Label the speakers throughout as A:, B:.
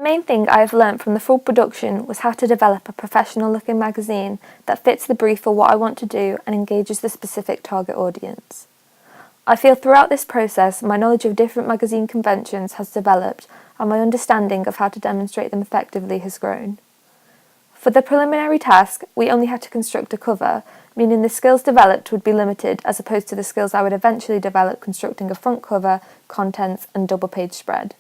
A: main thing I have learnt from the full production was how to develop a professional looking magazine that fits the brief for what I want to do and engages the specific target audience. I feel throughout this process my knowledge of different magazine conventions has developed and my understanding of how to demonstrate them effectively has grown. For the preliminary task, we only had to construct a cover, meaning the skills developed would be limited as opposed to the skills I would eventually develop constructing a front cover, contents and double page spread.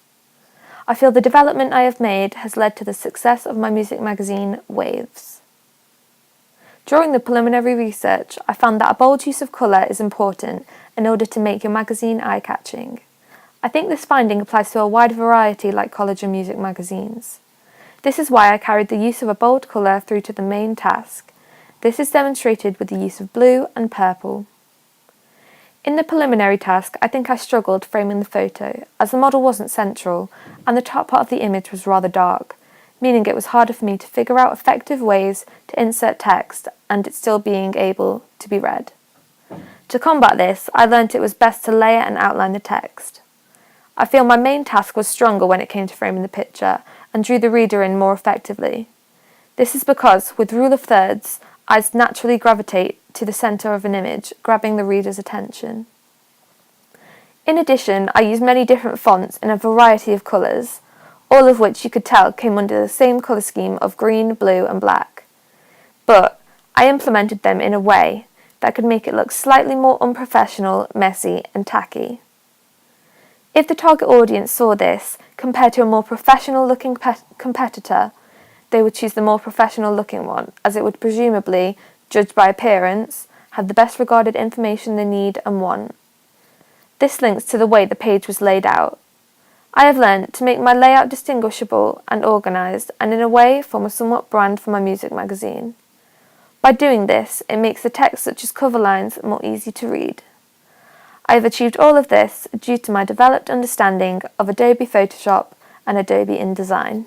A: I feel the development I have made has led to the success of my music magazine, Waves. During the preliminary research, I found that a bold use of colour is important in order to make your magazine eye-catching. I think this finding applies to a wide variety like college and music magazines. This is why I carried the use of a bold colour through to the main task. This is demonstrated with the use of blue and purple. In the preliminary task, I think I struggled framing the photo, as the model wasn't central, and the top part of the image was rather dark, meaning it was harder for me to figure out effective ways to insert text and it still being able to be read. To combat this, I learnt it was best to layer and outline the text. I feel my main task was stronger when it came to framing the picture, and drew the reader in more effectively. This is because, with rule of thirds, I naturally gravitate to the centre of an image, grabbing the reader's attention. In addition, I used many different fonts in a variety of colours, all of which you could tell came under the same colour scheme of green, blue and black. But I implemented them in a way that could make it look slightly more unprofessional, messy and tacky. If the target audience saw this, compared to a more professional-looking competitor, they would choose the more professional-looking one, as it would presumably, judged by appearance, have the best regarded information they need and want. This links to the way the page was laid out. I have learnt to make my layout distinguishable and organised, and in a way form a somewhat brand for my music magazine. By doing this, it makes the text such as cover lines more easy to read. I have achieved all of this due to my developed understanding of Adobe Photoshop and Adobe InDesign.